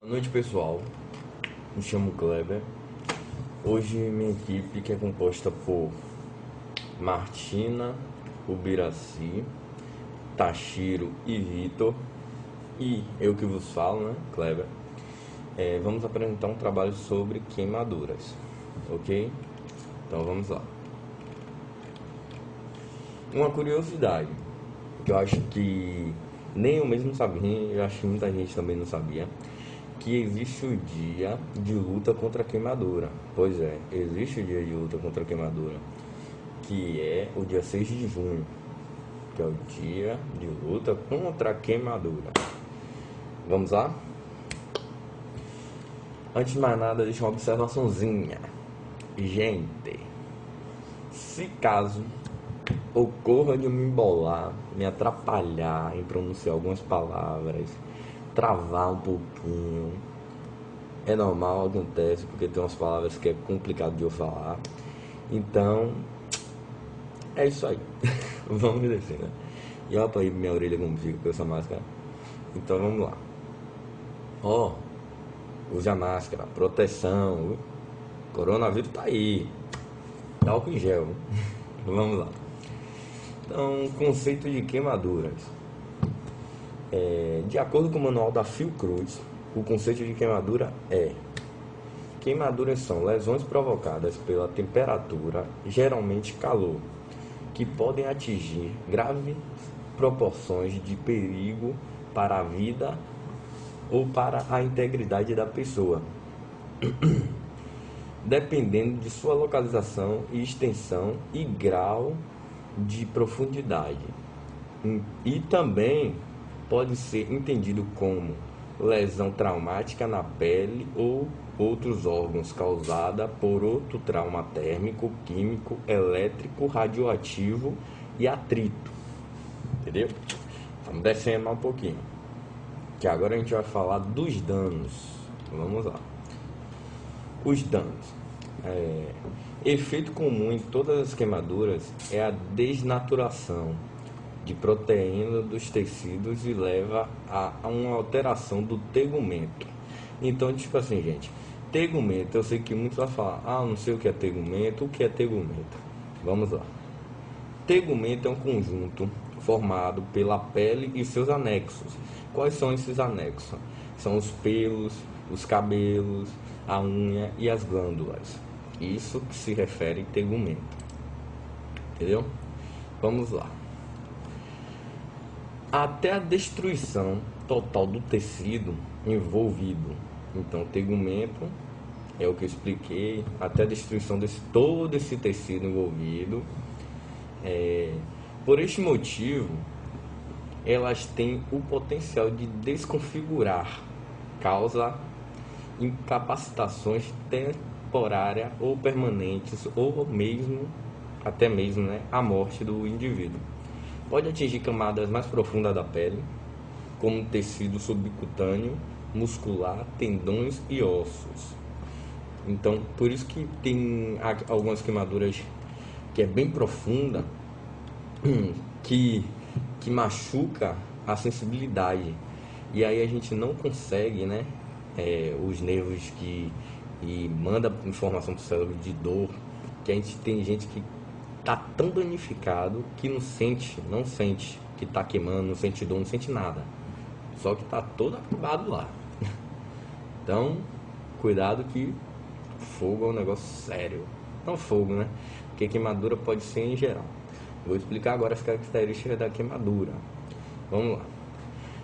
Boa noite, pessoal. Me chamo Kleber. Hoje minha equipe, que é composta por Martina, Ubiraci, Tashiro e Vitor, e eu que vos falo, né, Kleber, vamos apresentar um trabalho sobre queimaduras, ok? Então vamos lá. Uma curiosidade que eu acho que nem eu mesmo sabia, eu acho que muita gente também não sabia, que existe o dia de luta contra a queimadura. Pois é, existe o dia de luta contra a queimadura, que é o dia 6 de junho, que é o dia de luta contra a queimadura. Vamos lá? Antes de mais nada, deixa uma observaçãozinha. Gente, se caso ocorra de eu me embolar, me atrapalhar em pronunciar algumas palavras, travar um pouquinho, é normal, acontece, porque tem umas palavras que é complicado de eu falar. Então, é isso aí. Vamos descer, né? E olha pra aí minha orelha como fica com essa máscara. Então vamos lá. Ó, use a máscara, proteção. Coronavírus tá aí. Dá álcool em gel. Vamos lá. Então, conceito de queimaduras. De acordo com o manual da Fiocruz, o conceito de queimadura é: queimaduras são lesões provocadas pela temperatura, geralmente calor, que podem atingir graves proporções de perigo para a vida ou para a integridade da pessoa, dependendo de sua localização e extensão e grau de profundidade. E também pode ser entendido como lesão traumática na pele ou outros órgãos causada por outro trauma térmico, químico, elétrico, radioativo e atrito. Entendeu? Vamos descendo mais um pouquinho, que agora a gente vai falar dos danos. Vamos lá. Os danos. Efeito comum em todas as queimaduras é a desnaturação de proteína dos tecidos e leva a uma alteração do tegumento. Então, tipo assim, gente, tegumento, eu sei que muitos vão falar, não sei o que é tegumento, o que é tegumento? Vamos lá. Tegumento é um conjunto formado pela pele e seus anexos. Quais são esses anexos? São os pelos, os cabelos, a unha e as glândulas. Isso que se refere a tegumento. Entendeu? Vamos lá. Até a destruição total do tecido envolvido. Então, tegumento é o que eu expliquei, até a destruição de todo esse tecido envolvido. Por este motivo, elas têm o potencial de desconfigurar, causa incapacitações temporárias ou permanentes, ou mesmo, até mesmo, né, a morte do indivíduo. Pode atingir camadas mais profundas da pele, como tecido subcutâneo, muscular, tendões e ossos. Então, por isso que tem algumas queimaduras que é bem profunda, que machuca a sensibilidade. E aí a gente não consegue, né? Os nervos que manda informação para o cérebro de dor, que a gente tem gente que tá tão danificado que não sente que tá queimando, não sente dor, não sente nada. Só que tá todo acabado lá. Então, cuidado que fogo é um negócio sério. Não fogo, né? Porque queimadura pode ser em geral. Vou explicar agora as características da queimadura. Vamos lá.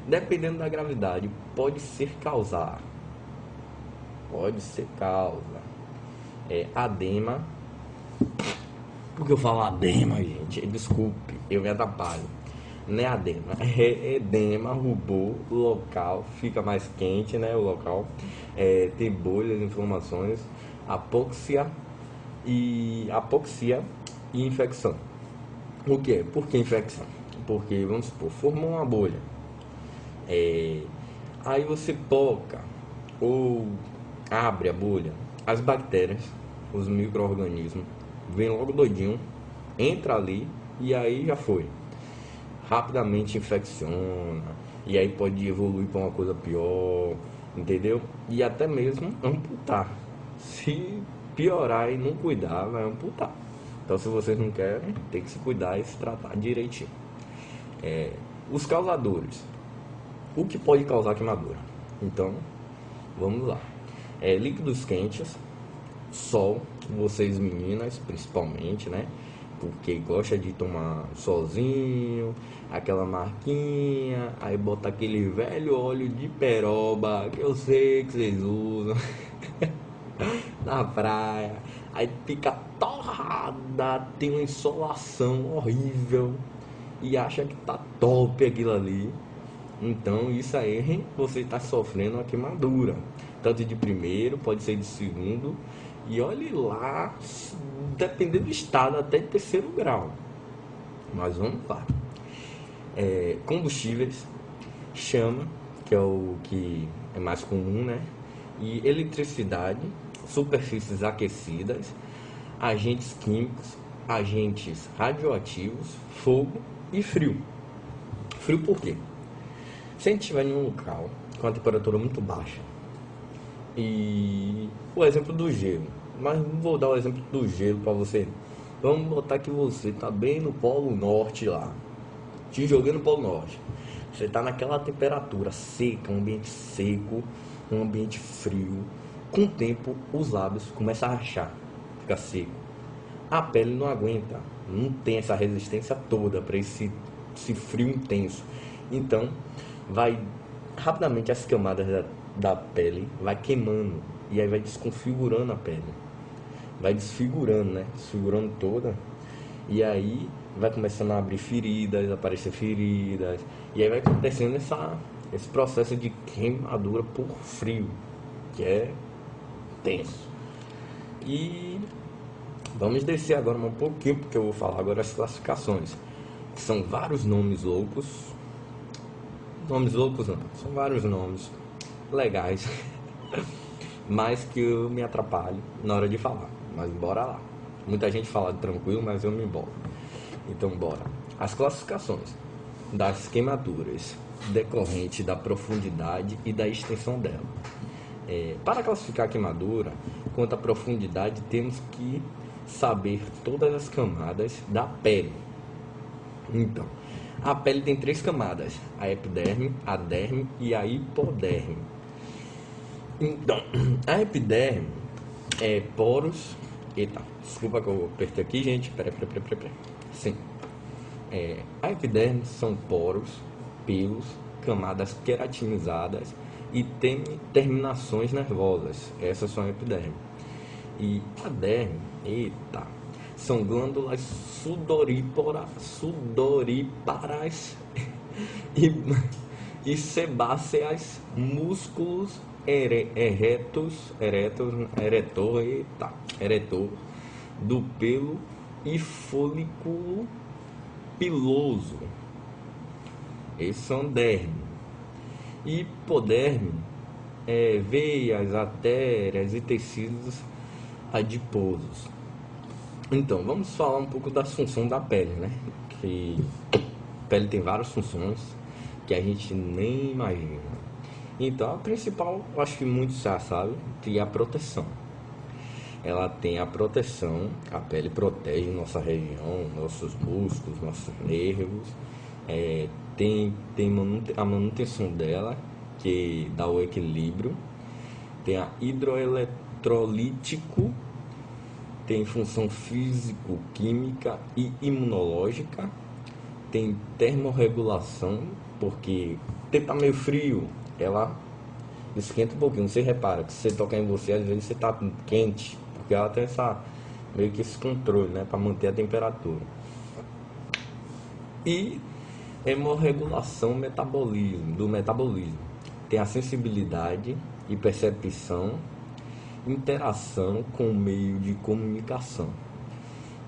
Dependendo da gravidade, pode ser causa. Edema. Por que eu falo edema, gente? Desculpe, eu me atrapalho. Não é edema, é edema, rubor, o local fica mais quente, né? O local tem bolhas, inflamações, apoxia e infecção. O que? Por que infecção? Porque, vamos supor, formou uma bolha. Aí você toca ou abre a bolha, as bactérias, os micro-organismos, vem logo doidinho, entra ali e aí já foi. Rapidamente infecciona, e aí pode evoluir para uma coisa pior, entendeu? E até mesmo amputar. Se piorar e não cuidar, vai amputar. Então, se vocês não querem, tem que se cuidar e se tratar direitinho. Os causadores. O que pode causar queimadura? Então, vamos lá. Líquidos quentes, sol, vocês meninas principalmente, né? Porque gosta de tomar solzinho, aquela marquinha, aí bota aquele velho óleo de peroba que eu sei que vocês usam na praia, aí fica torrada, tem uma insolação horrível e acha que tá top aquilo ali. Então isso aí você está sofrendo uma queimadura, tanto de primeiro, pode ser de segundo, e olhe lá, dependendo do estado, até de terceiro grau. Mas vamos lá. Combustíveis, chama, que é o que é mais comum, né? E eletricidade, superfícies aquecidas, agentes químicos, agentes radioativos, fogo e frio. Frio por quê? Se a gente estiver em um local com a temperatura muito baixa, e o exemplo do gelo, mas não vou dar o exemplo do gelo para você. Vamos botar que você está bem no Polo Norte lá, te jogando no Polo Norte. Você está naquela temperatura seca, um ambiente seco, um ambiente frio. Com o tempo, os lábios começam a rachar, fica seco. A pele não aguenta, não tem essa resistência toda para esse frio intenso. Então, vai rapidamente as camadas da pele vai queimando e aí vai desconfigurando a pele, vai desfigurando, né? Desfigurando toda, e aí vai começando a abrir feridas, aparecer feridas, e aí vai acontecendo esse processo de queimadura por frio, que é tenso. E vamos descer agora um pouquinho, porque eu vou falar agora as classificações, que são vários nomes loucos. Nomes loucos não, são vários nomes legais, mas que eu me atrapalho na hora de falar. Mas bora lá. Muita gente fala tranquilo, mas eu me embolo. Então bora. As classificações das queimaduras decorrente da profundidade e da extensão dela. Para classificar a queimadura, quanto à profundidade, temos que saber todas as camadas da pele. Então, a pele tem 3 camadas: a epiderme, a derme e a hipoderme. Então, a epiderme é poros. Eita, desculpa que eu apertei aqui, gente. Peraí. Sim. A epiderme são poros, pelos, camadas queratinizadas e terminações nervosas. Essas são a epiderme. E a derme, são glândulas sudoríparas e sebáceas, músculos eretor do pelo e folículo piloso. Esses são derme. Hipoderme veias, artérias e tecidos adiposos. Então, vamos falar um pouco das funções da pele, né? Que a pele tem várias funções que a gente nem imagina. Então, a principal, eu acho que muitos já sabem, que é a proteção. Ela tem a proteção, a pele protege nossa região, nossos músculos, nossos nervos. Tem a manutenção dela, que dá o equilíbrio. Tem a hidroeletrolítico, tem função físico-química e imunológica. Tem termorregulação, porque tá meio frio, ela esquenta um pouquinho. Você repara que se você tocar em você, às vezes você tá quente, porque ela tem meio que esse controle, né, para manter a temperatura. E hemorregulação do metabolismo. Tem a sensibilidade e percepção, interação com o meio de comunicação.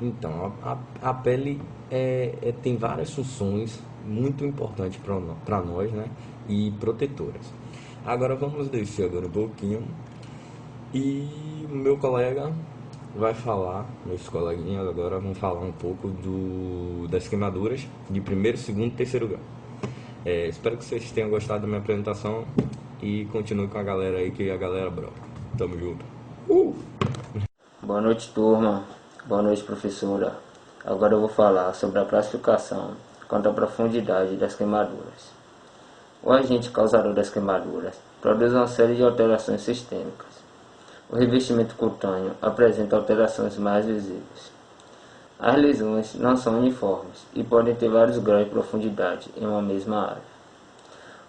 Então, a pele tem várias funções muito importantes para nós, né? E protetoras. Agora vamos descer agora um pouquinho e meu colega vai falar, meus coleguinhas agora vão falar um pouco das queimaduras de primeiro, segundo e terceiro grau. Espero que vocês tenham gostado da minha apresentação e continue com a galera aí, que a galera broca. Tamo junto. Boa noite, turma. Boa noite, professora. Agora eu vou falar sobre a classificação quanto à profundidade das queimaduras. O agente causador das queimaduras produz uma série de alterações sistêmicas. O revestimento cutâneo apresenta alterações mais visíveis. As lesões não são uniformes e podem ter vários graus de profundidade em uma mesma área.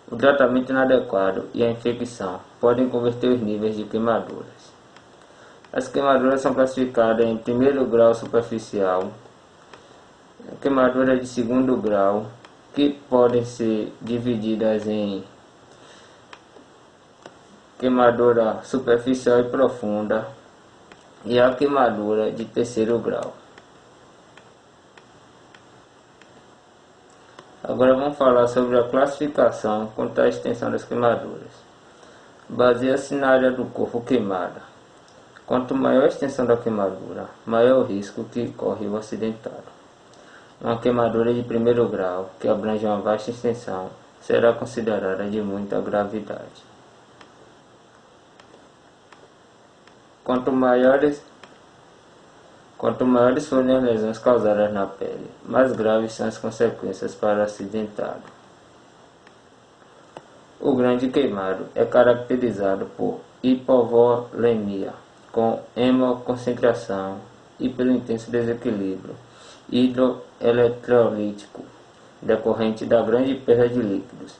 O tratamento inadequado e a infecção podem converter os níveis de queimaduras. As queimaduras são classificadas em primeiro grau superficial, queimaduras de segundo grau, que podem ser divididas em queimadura superficial e profunda, e a queimadura de terceiro grau. Agora vamos falar sobre a classificação quanto à extensão das queimaduras. Baseia-se na área do corpo queimada. Quanto maior a extensão da queimadura, maior o risco que corre o acidentado. Uma queimadura de primeiro grau, que abrange uma vasta extensão, será considerada de muita gravidade. Quanto maiores forem as lesões causadas na pele, mais graves são as consequências para o acidentado. O grande queimado é caracterizado por hipovolemia, com hemoconcentração, e pelo intenso desequilíbrio hidroeletrolítico, decorrente da grande perda de líquidos,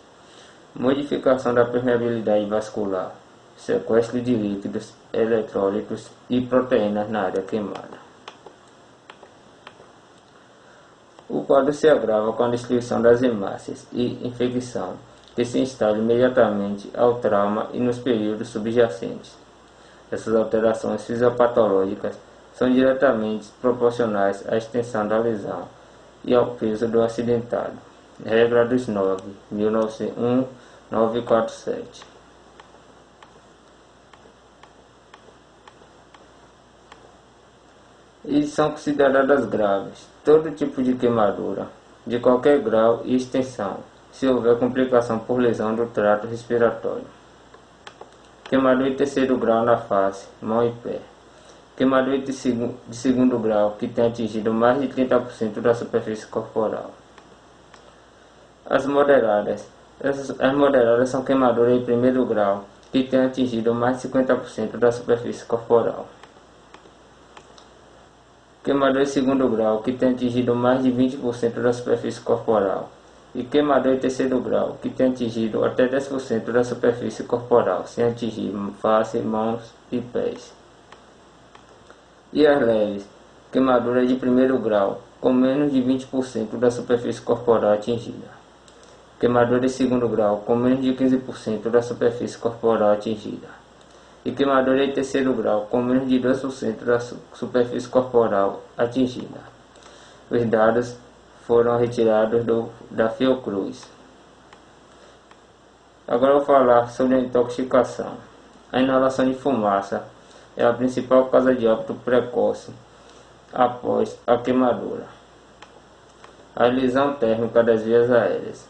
modificação da permeabilidade vascular, sequestro de líquidos, eletrólitos e proteínas na área queimada. O quadro se agrava com a destruição das hemácias e infecção, que se instala imediatamente ao trauma e nos períodos subjacentes. Essas alterações fisiopatológicas são diretamente proporcionais à extensão da lesão e ao peso do acidentado. Regra dos 1947. E são consideradas graves todo tipo de queimadura, de qualquer grau e extensão, se houver complicação por lesão do trato respiratório. Queimadura de terceiro grau na face, mão e pé. Queimadura de segundo grau que tem atingido mais de 30% da superfície corporal. As moderadas são queimaduras de primeiro grau que tem atingido mais de 50% da superfície corporal. Queimadura de segundo grau, que tem atingido mais de 20% da superfície corporal. E queimadura de terceiro grau, que tem atingido até 10% da superfície corporal, sem atingir face, mãos e pés. E as leves, queimadura de primeiro grau, com menos de 20% da superfície corporal atingida. Queimadura de segundo grau, com menos de 15% da superfície corporal atingida. E queimadura de terceiro grau, com menos de 2% da superfície corporal atingida. Os dados foram retirados da Fiocruz. Agora eu vou falar sobre a intoxicação. A inalação de fumaça é a principal causa de óbito precoce após a queimadura. A lesão térmica das vias aéreas.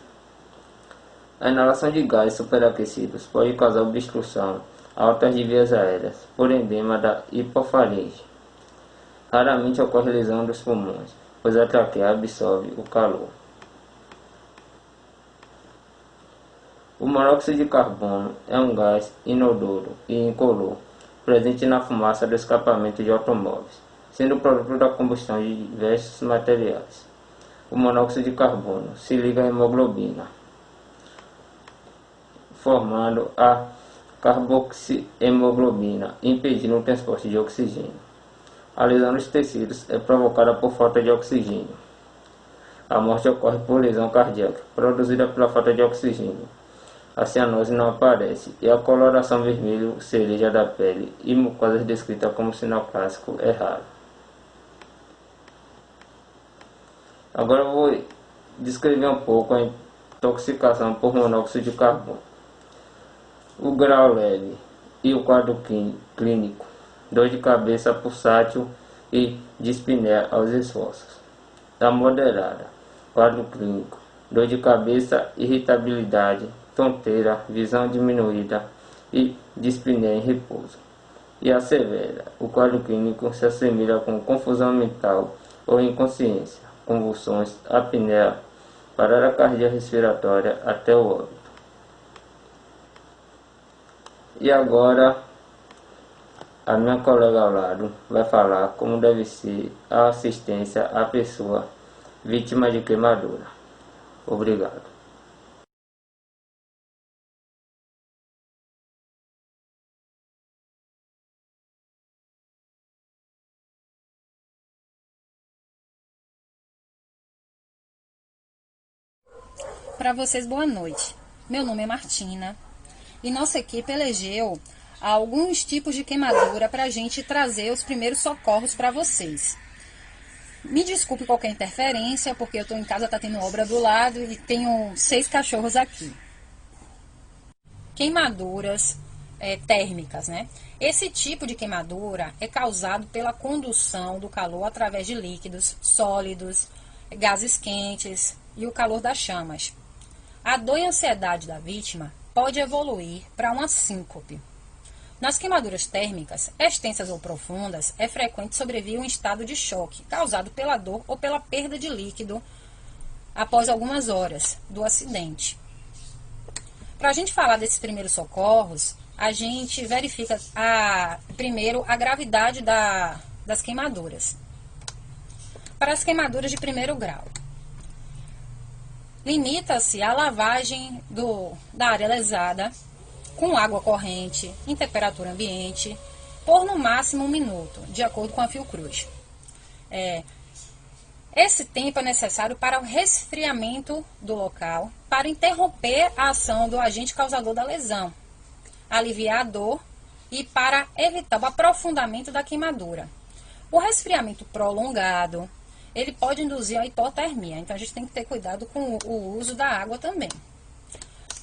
A inalação de gases superaquecidos pode causar obstrução altas de vias aéreas, por edema da hipofaringe. Raramente ocorre lesão dos pulmões, pois a traqueia absorve o calor. O monóxido de carbono é um gás inodoro e incolor, presente na fumaça do escapamento de automóveis, sendo produto da combustão de diversos materiais. O monóxido de carbono se liga à hemoglobina, formando a carboxihemoglobina, impedindo o transporte de oxigênio. A lesão nos tecidos é provocada por falta de oxigênio. A morte ocorre por lesão cardíaca, produzida pela falta de oxigênio. A cianose não aparece, e a coloração vermelho cereja da pele e mucosas descrita como sinal clássico é raro. Agora eu vou descrever um pouco a intoxicação por monóxido de carbono. O grau leve e o quadro clínico: dor de cabeça pulsátil e dispneia aos esforços. A moderada: quadro clínico: dor de cabeça, irritabilidade, tonteira, visão diminuída e dispneia em repouso. E assevera, o quadro clínico se assemelha com confusão mental ou inconsciência, convulsões, apneia, parada respiratória até o óbito. E agora a minha colega ao lado vai falar como deve ser a assistência à pessoa vítima de queimadura. Obrigado. Para vocês, boa noite. Meu nome é Martina e nossa equipe elegeu alguns tipos de queimadura para a gente trazer os primeiros socorros para vocês. Me desculpe qualquer interferência, porque eu estou em casa, está tendo obra do lado e tenho 6 cachorros aqui. Queimaduras térmicas, né? Esse tipo de queimadura é causado pela condução do calor através de líquidos, sólidos, gases quentes e o calor das chamas. A dor e ansiedade da vítima pode evoluir para uma síncope. Nas queimaduras térmicas, extensas ou profundas, é frequente sobrevir um estado de choque, causado pela dor ou pela perda de líquido após algumas horas do acidente. Para a gente falar desses primeiros socorros, a gente verifica primeiro a gravidade das queimaduras. Para as queimaduras de primeiro grau, limita-se a lavagem da área lesada com água corrente, em temperatura ambiente, por no máximo 1 minuto, de acordo com a Fiocruz. Esse tempo é necessário para o resfriamento do local, para interromper a ação do agente causador da lesão, aliviar a dor e para evitar o aprofundamento da queimadura. O resfriamento prolongado, ele pode induzir a hipotermia, então a gente tem que ter cuidado com o uso da água também.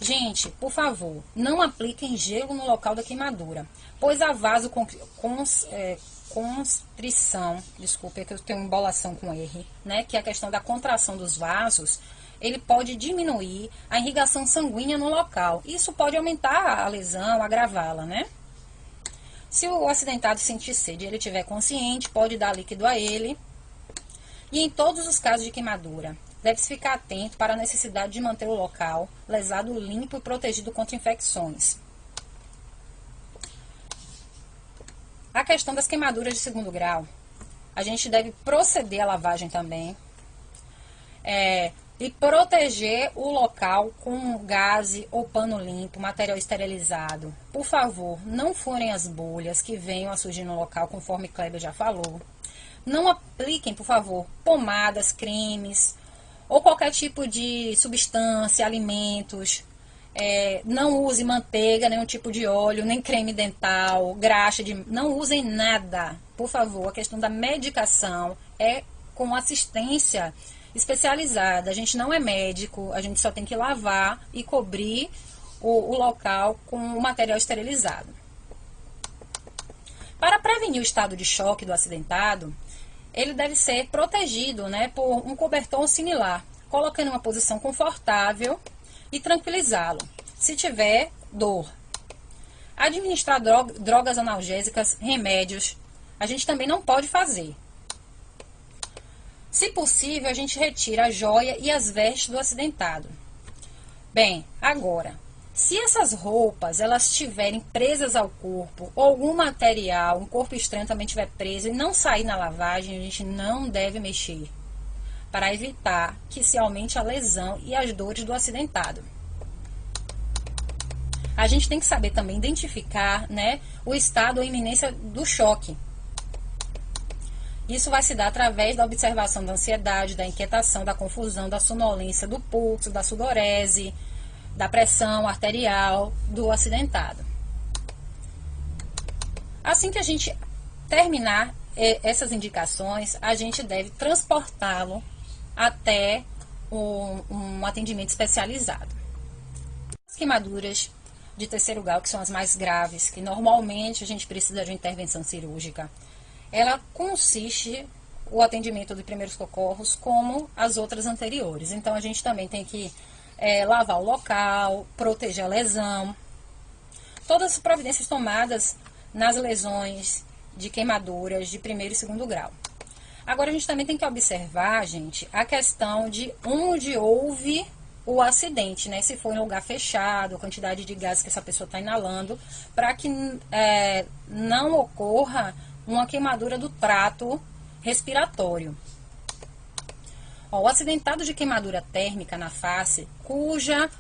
Gente, por favor, não apliquem gelo no local da queimadura, pois a vasoconstrição, desculpa, é que eu tenho embolação com R, né, que é a questão da contração dos vasos, ele pode diminuir a irrigação sanguínea no local. Isso pode aumentar a lesão, agravá-la, né? Se o acidentado sentir sede e ele estiver consciente, pode dar líquido a ele. E em todos os casos de queimadura, deve-se ficar atento para a necessidade de manter o local lesado limpo e protegido contra infecções. A questão das queimaduras de segundo grau, a gente deve proceder à lavagem também e proteger o local com gaze ou pano limpo, material esterilizado. Por favor, não furem as bolhas que venham a surgir no local, conforme Kleber já falou. Não apliquem, por favor, pomadas, cremes ou qualquer tipo de substância, alimentos. Não use manteiga, nenhum tipo de óleo, nem creme dental, graxa, não usem nada. Por favor, a questão da medicação é com assistência especializada. A gente não é médico, a gente só tem que lavar e cobrir o local com o material esterilizado. Para prevenir o estado de choque do acidentado, ele deve ser protegido, né, por um cobertor similar, colocando em uma posição confortável e tranquilizá-lo, se tiver dor. Administrar drogas analgésicas, remédios, a gente também não pode fazer. Se possível, a gente retira a joia e as vestes do acidentado. Bem, agora, se essas roupas elas estiverem presas ao corpo, ou algum material, um corpo estranho também estiver preso e não sair na lavagem, a gente não deve mexer, para evitar que se aumente a lesão e as dores do acidentado. A gente tem que saber também identificar, né, o estado ou iminência do choque. Isso vai se dar através da observação da ansiedade, da inquietação, da confusão, da sonolência, do pulso, da sudorese, da pressão arterial do acidentado. Assim que a gente terminar essas indicações, a gente deve transportá-lo até um atendimento especializado. As queimaduras de terceiro grau, que são as mais graves, que normalmente a gente precisa de uma intervenção cirúrgica, ela consiste o atendimento de primeiros socorros como as outras anteriores. Então, a gente também tem que lavar o local, proteger a lesão. Todas as providências tomadas nas lesões de queimaduras de primeiro e segundo grau. Agora a gente também tem que observar, gente, a questão de onde houve o acidente, né? Se foi em lugar fechado, a quantidade de gás que essa pessoa está inalando, para que não ocorra uma queimadura do trato respiratório. O acidentado de queimadura térmica na face,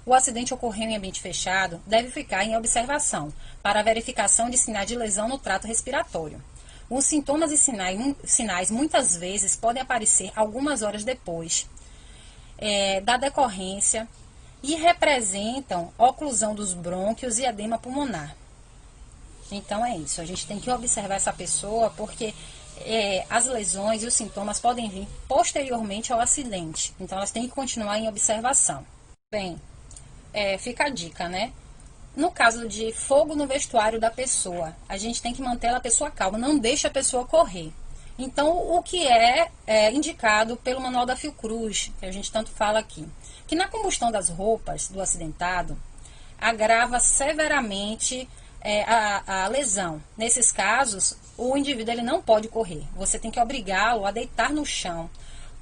o acidente ocorreu em ambiente fechado, deve ficar em observação para a verificação de sinais de lesão no trato respiratório. Os sintomas e sinais muitas vezes podem aparecer algumas horas depois da decorrência e representam oclusão dos brônquios e edema pulmonar. Então é isso, a gente tem que observar essa pessoa porque as lesões e os sintomas podem vir posteriormente ao acidente. Então elas têm que continuar em observação. Bem, fica a dica, né? No caso de fogo no vestuário da pessoa, a gente tem que manter a pessoa calma, não deixa a pessoa correr. Então, o que é indicado pelo Manual da Fiocruz, que a gente tanto fala aqui, que na combustão das roupas do acidentado, agrava severamente a lesão. Nesses casos, o indivíduo ele não pode correr. Você tem que obrigá-lo a deitar no chão,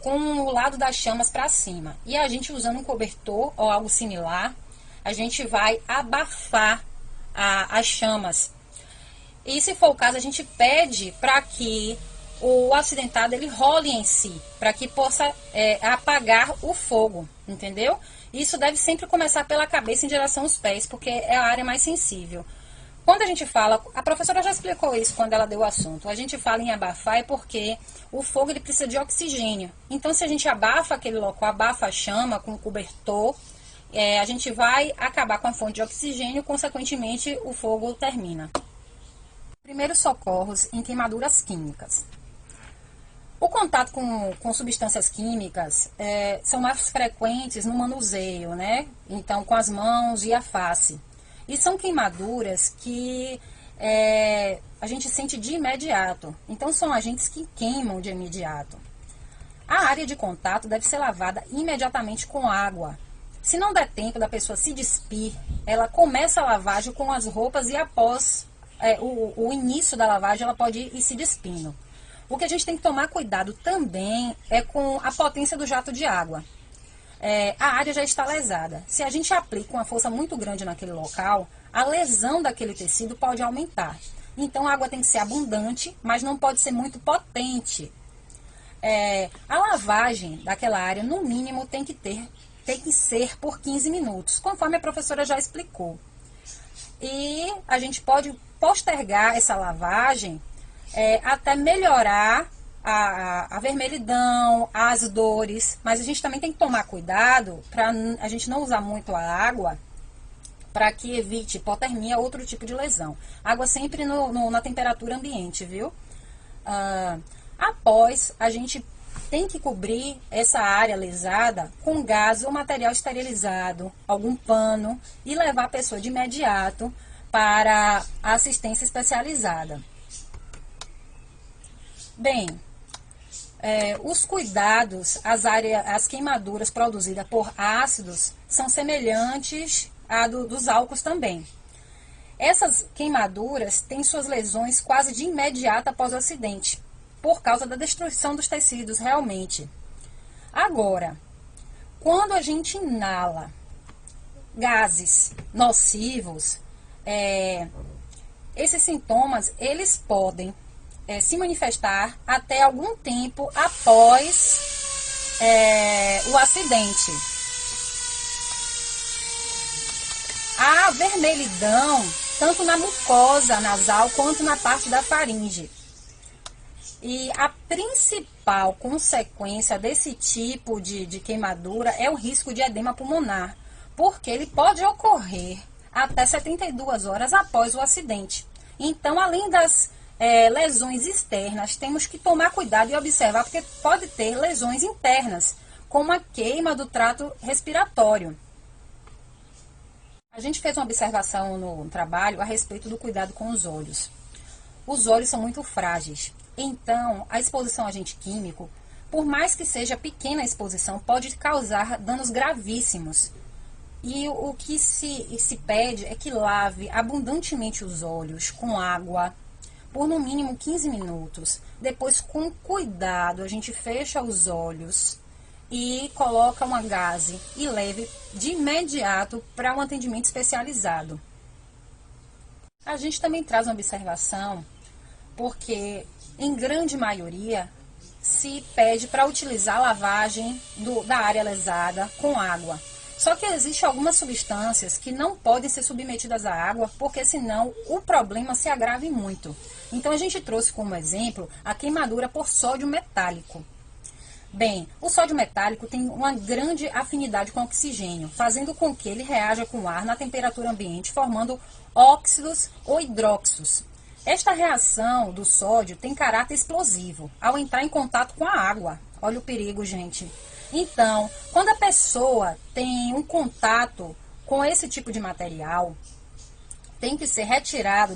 com o lado das chamas para cima. E a gente, usando um cobertor ou algo similar, a gente vai abafar as chamas. E se for o caso, a gente pede para que o acidentado ele role em si, para que possa apagar o fogo, entendeu? Isso deve sempre começar pela cabeça em direção aos pés, porque é a área mais sensível. Quando a gente fala, a professora já explicou isso quando ela deu o assunto, a gente fala em abafar é porque o fogo ele precisa de oxigênio. Então, se a gente abafa aquele local, abafa a chama com o cobertor, a gente vai acabar com a fonte de oxigênio, consequentemente o fogo termina. Primeiros socorros em queimaduras químicas. O contato com substâncias químicas são mais frequentes no manuseio, né? Então, com as mãos e a face. E são queimaduras que a gente sente de imediato. Então, são agentes que queimam de imediato. A área de contato deve ser lavada imediatamente com água. Se não der tempo da pessoa se despir, ela começa a lavagem com as roupas e após o início da lavagem ela pode ir se despindo. O que a gente tem que tomar cuidado também é com a potência do jato de água. A área já está lesada. Se a gente aplica uma força muito grande naquele local, a lesão daquele tecido pode aumentar. Então a água tem que ser abundante, mas não pode ser muito potente. A lavagem daquela área, no mínimo, tem que ser por 15 minutos, conforme a professora já explicou. E a gente pode postergar essa lavagem até melhorar a vermelhidão, as dores, mas a gente também tem que tomar cuidado para a gente não usar muito a água para que evite hipotermia ou outro tipo de lesão. Água sempre na temperatura ambiente, viu? Após, a gente tem que cobrir essa área lesada com gás ou material esterilizado, algum pano, e levar a pessoa de imediato para a assistência especializada. Bem, os cuidados, as queimaduras produzidas por ácidos são semelhantes a dos álcools também. Essas queimaduras têm suas lesões quase de imediato após o acidente, por causa da destruição dos tecidos realmente. Agora, quando a gente inala gases nocivos, esses sintomas, eles podem se manifestar até algum tempo após o acidente. A vermelhidão, tanto na mucosa nasal quanto na parte da faringe. E a principal consequência desse tipo de queimadura é o risco de edema pulmonar, porque ele pode ocorrer até 72 horas após o acidente. Então, além das lesões externas, temos que tomar cuidado e observar, porque pode ter lesões internas, como a queima do trato respiratório. A gente fez uma observação no trabalho a respeito do cuidado com os olhos. Os olhos são muito frágeis. Então, a exposição a agente químico, por mais que seja pequena a exposição, pode causar danos gravíssimos. E o que se pede é que lave abundantemente os olhos com água por no mínimo 15 minutos. Depois, com cuidado, a gente fecha os olhos e coloca uma gaze e leve de imediato para um atendimento especializado. A gente também traz uma observação, porque em grande maioria se pede para utilizar a lavagem da área lesada com água. Só que existem algumas substâncias que não podem ser submetidas à água, porque senão o problema se agrave muito. Então a gente trouxe como exemplo a queimadura por sódio metálico. Bem, o sódio metálico tem uma grande afinidade com o oxigênio, fazendo com que ele reaja com o ar na temperatura ambiente, formando óxidos ou hidróxidos. Esta reação do sódio tem caráter explosivo ao entrar em contato com a água. Olha o perigo, gente. Então, quando a pessoa tem um contato com esse tipo de material, tem que ser retirado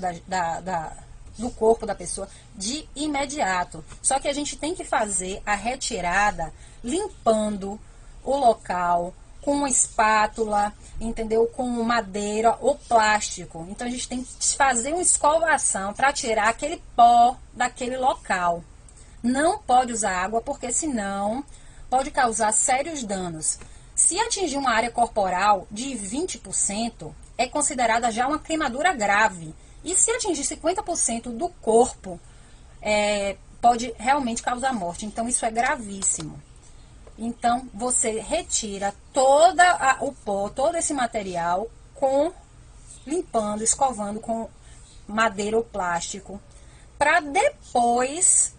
do corpo da pessoa de imediato. Só que a gente tem que fazer a retirada limpando o local com uma espátula, entendeu? Com madeira ou plástico. Então a gente tem que fazer uma escovação para tirar aquele pó daquele local. Não pode usar água, porque senão pode causar sérios danos. Se atingir uma área corporal de 20%, é considerada já uma queimadura grave. E se atingir 50% do corpo, pode realmente causar morte. Então, isso é gravíssimo. Então, você retira o pó, todo esse material, limpando, escovando com madeira ou plástico, para depois,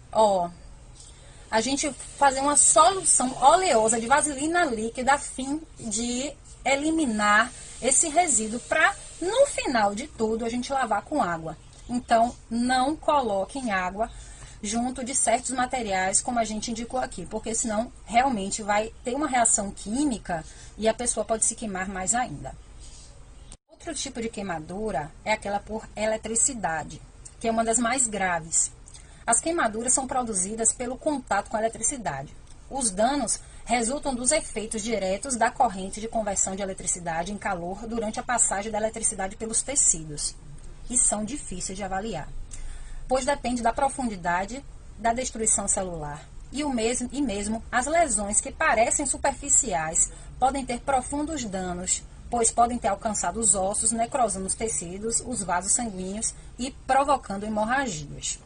a gente fazer uma solução oleosa de vaselina líquida a fim de eliminar esse resíduo, para no final de tudo a gente lavar com água. Então, não coloquem água junto de certos materiais, como a gente indicou aqui, porque senão realmente vai ter uma reação química e a pessoa pode se queimar mais ainda. Outro tipo de queimadura é aquela por eletricidade, que é uma das mais graves. As queimaduras são produzidas pelo contato com a eletricidade. Os danos resultam dos efeitos diretos da corrente de conversão de eletricidade em calor durante a passagem da eletricidade pelos tecidos. E são difíceis de avaliar, pois depende da profundidade da destruição celular. E mesmo as lesões que parecem superficiais podem ter profundos danos, pois podem ter alcançado os ossos, necrosando os tecidos, os vasos sanguíneos e provocando hemorragias.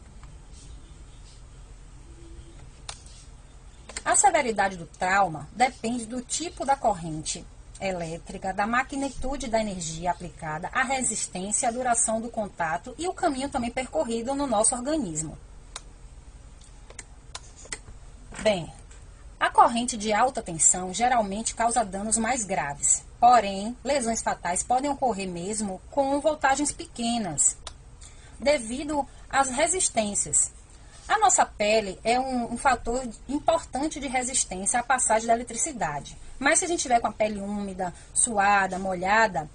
A severidade do trauma depende do tipo da corrente elétrica, da magnitude da energia aplicada, a resistência, a duração do contato e o caminho também percorrido no nosso organismo. Bem, a corrente de alta tensão geralmente causa danos mais graves, porém, lesões fatais podem ocorrer mesmo com voltagens pequenas, devido às resistências. A nossa pele é um fator importante de resistência à passagem da eletricidade. Mas se a gente tiver com a pele úmida, suada, molhada,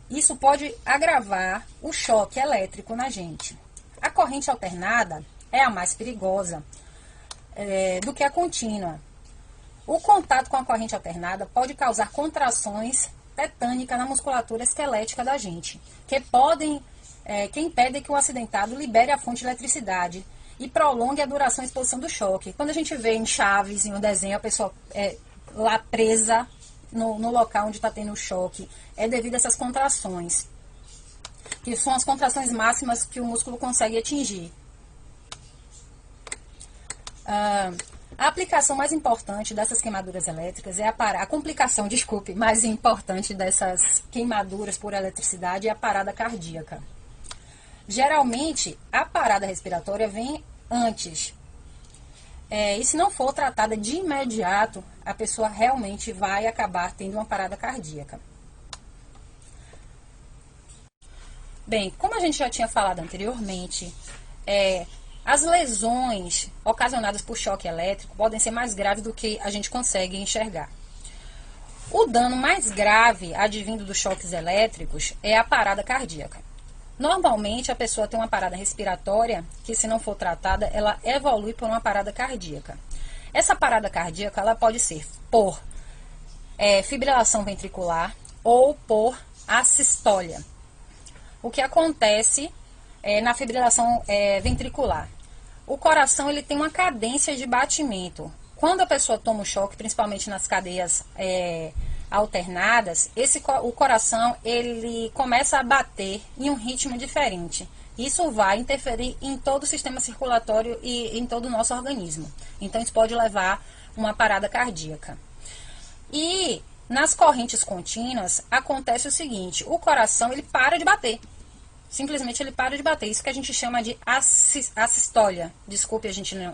isso pode agravar o choque elétrico na gente. A corrente alternada é a mais perigosa do que a contínua. O contato com a corrente alternada pode causar contrações tetânicas na musculatura esquelética da gente, que impede que o acidentado libere a fonte de eletricidade e prolongue a duração e exposição do choque. Quando a gente vê em Chaves, em um desenho, a pessoa lá presa no local onde está tendo o choque, é devido a essas contrações, que são as contrações máximas que o músculo consegue atingir. A aplicação mais importante dessas queimaduras elétricas a complicação mais importante dessas queimaduras por eletricidade é a parada cardíaca. Geralmente, a parada respiratória vem antes. E se não for tratada de imediato, a pessoa realmente vai acabar tendo uma parada cardíaca. Bem, como a gente já tinha falado anteriormente, as lesões ocasionadas por choque elétrico podem ser mais graves do que a gente consegue enxergar. O dano mais grave advindo dos choques elétricos é a parada cardíaca. Normalmente, a pessoa tem uma parada respiratória que, se não for tratada, ela evolui por uma parada cardíaca. Essa parada cardíaca ela pode ser por fibrilação ventricular ou por assistólia. O que acontece na fibrilação ventricular? O coração ele tem uma cadência de batimento. Quando a pessoa toma um choque, principalmente nas cadeias alternadas, o coração ele começa a bater em um ritmo diferente. Isso vai interferir em todo o sistema circulatório e em todo o nosso organismo. Então, isso pode levar a uma parada cardíaca. E nas correntes contínuas, acontece o seguinte, o coração ele para de bater. Simplesmente ele para de bater. Isso que a gente chama de assistólia. Desculpe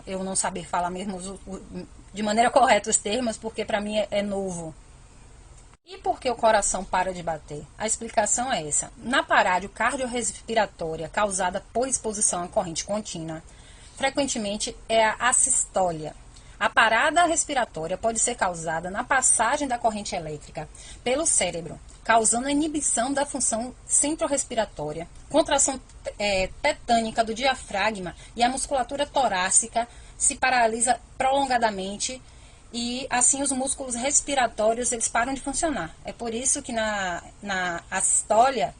eu não saber falar mesmo de maneira correta os termos, porque para mim é novo. E por que o coração para de bater? A explicação é essa. Na parada cardiorrespiratória causada por exposição à corrente contínua, frequentemente é a assistólia. A parada respiratória pode ser causada na passagem da corrente elétrica pelo cérebro, causando a inibição da função centrorrespiratória, contração tetânica do diafragma e a musculatura torácica se paralisa prolongadamente e assim os músculos respiratórios eles param de funcionar. É por isso que na assistólia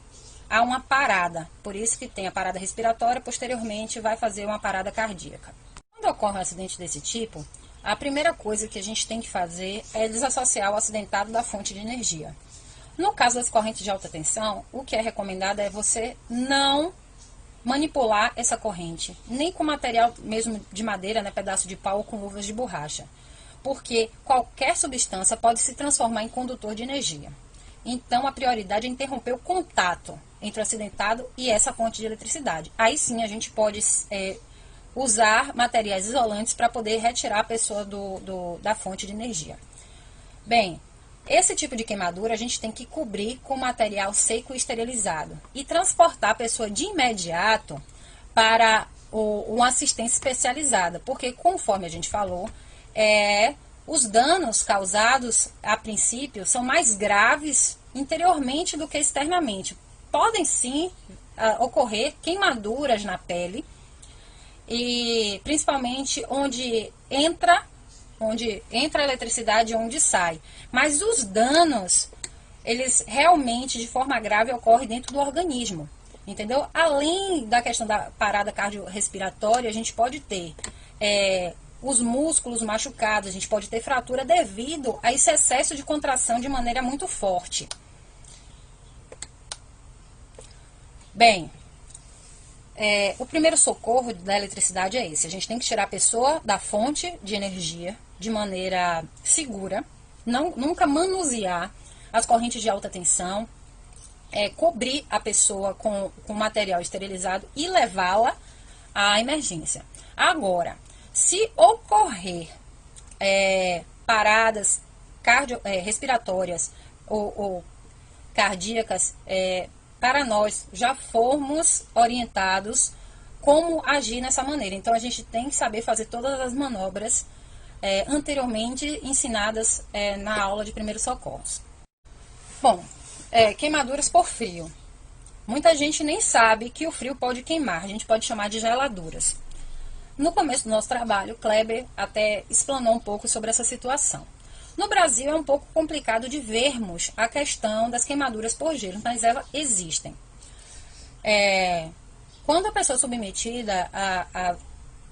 há uma parada, por isso que tem a parada respiratória, posteriormente vai fazer uma parada cardíaca. Quando ocorre um acidente desse tipo, a primeira coisa que a gente tem que fazer é desassociar o acidentado da fonte de energia. No caso das correntes de alta tensão, o que é recomendado é você não manipular essa corrente, nem com material mesmo de madeira, né, pedaço de pau ou com luvas de borracha, porque qualquer substância pode se transformar em condutor de energia. Então, a prioridade é interromper o contato entre o acidentado e essa fonte de eletricidade. Aí sim a gente pode usar materiais isolantes para poder retirar a pessoa da fonte de energia. Bem, esse tipo de queimadura a gente tem que cobrir com material seco e esterilizado e transportar a pessoa de imediato para uma assistência especializada, porque conforme a gente falou, os danos causados a princípio são mais graves interiormente do que externamente. Podem sim ocorrer queimaduras na pele, e principalmente onde entra a eletricidade e onde sai. Mas os danos, eles realmente, de forma grave, ocorrem dentro do organismo, entendeu? Além da questão da parada cardiorrespiratória, a gente pode ter os músculos machucados, a gente pode ter fratura devido a esse excesso de contração de maneira muito forte. Bem, o primeiro socorro da eletricidade é esse. A gente tem que tirar a pessoa da fonte de energia de maneira segura, nunca manusear as correntes de alta tensão, cobrir a pessoa com material esterilizado e levá-la à emergência. Agora, se ocorrer paradas respiratórias ou cardíacas, para nós já formos orientados como agir nessa maneira. Então, a gente tem que saber fazer todas as manobras anteriormente ensinadas na aula de primeiros socorros. Bom, queimaduras por frio. Muita gente nem sabe que o frio pode queimar, a gente pode chamar de geladuras. No começo do nosso trabalho, Kleber até explanou um pouco sobre essa situação. No Brasil é um pouco complicado de vermos a questão das queimaduras por gelo, mas elas existem. Quando a pessoa é submetida a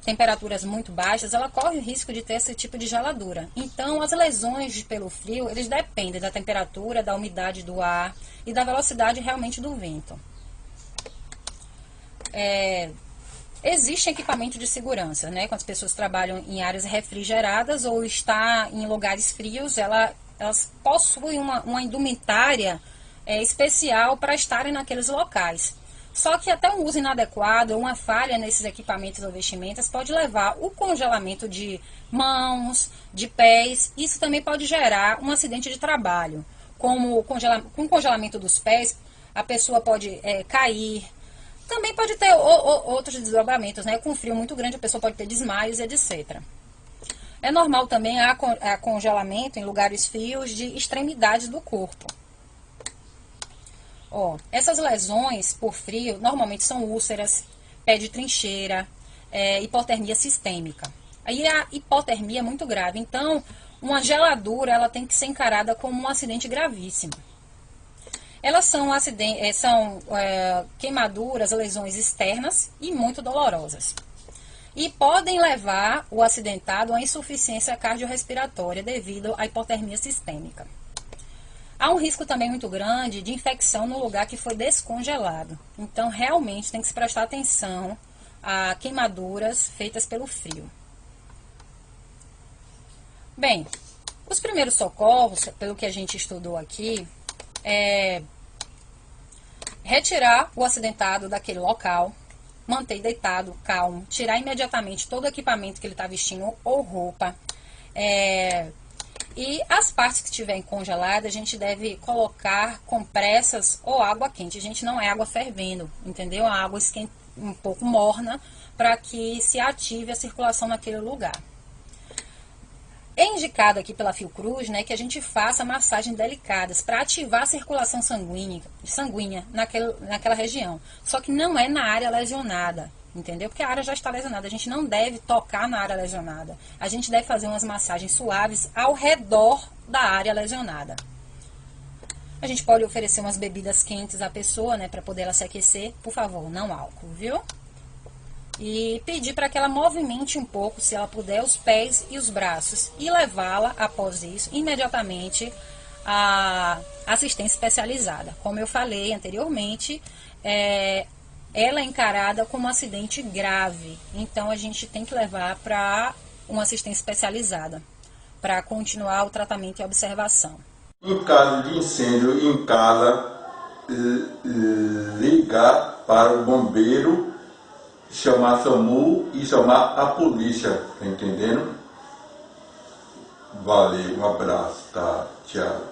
temperaturas muito baixas, ela corre o risco de ter esse tipo de geladura. Então, as lesões pelo frio, eles dependem da temperatura, da umidade do ar e da velocidade realmente do vento. Existe equipamento de segurança, né? Quando as pessoas trabalham em áreas refrigeradas ou está em lugares frios, elas possuem uma indumentária especial para estarem naqueles locais. Só que até um uso inadequado ou uma falha nesses equipamentos ou vestimentas pode levar o congelamento de mãos, de pés. Isso também pode gerar um acidente de trabalho. Como com o congelamento dos pés, a pessoa pode cair. Também pode ter outros desdobramentos, né? Com frio muito grande, a pessoa pode ter desmaios, etc. É normal também há congelamento em lugares frios de extremidades do corpo. Essas lesões por frio normalmente são úlceras, pé de trincheira, hipotermia sistêmica. Aí a hipotermia é muito grave. Então, Uma geladura, ela tem que ser encarada como um acidente gravíssimo. Elas são, queimaduras, lesões externas e muito dolorosas. E podem levar o acidentado à insuficiência cardiorrespiratória devido à hipotermia sistêmica. Há um risco também muito grande de infecção no lugar que foi descongelado. Então, realmente, tem que se prestar atenção a queimaduras feitas pelo frio. Bem, os primeiros socorros, pelo que a gente estudou aqui, é retirar o acidentado daquele local, manter deitado, calmo, tirar imediatamente todo o equipamento que ele está vestindo ou roupa. E as partes que estiverem congeladas, a gente deve colocar compressas ou água quente. A gente não é água fervendo, entendeu? A água um pouco morna para que se ative a circulação naquele lugar. É indicado aqui pela Fiocruz, né, que a gente faça massagens delicadas para ativar a circulação sanguínea naquela região. Só que não é na área lesionada, entendeu? Porque a área já está lesionada. A gente não deve tocar na área lesionada. A gente deve fazer umas massagens suaves ao redor da área lesionada. A gente pode oferecer umas bebidas quentes à pessoa, né, para poder ela se aquecer. Por favor, não álcool, viu? E pedir para que ela movimente um pouco, se ela puder, os pés e os braços. E levá-la, após isso, imediatamente à assistência especializada. Como eu falei anteriormente, ela é encarada como um acidente grave. Então, a gente tem que levar para uma assistência especializada, para continuar o tratamento e a observação. Em caso de incêndio em casa, ligar para o bombeiro, chamar SAMU e chamar a polícia, tá entendendo? Valeu, um abraço, tá? Tchau.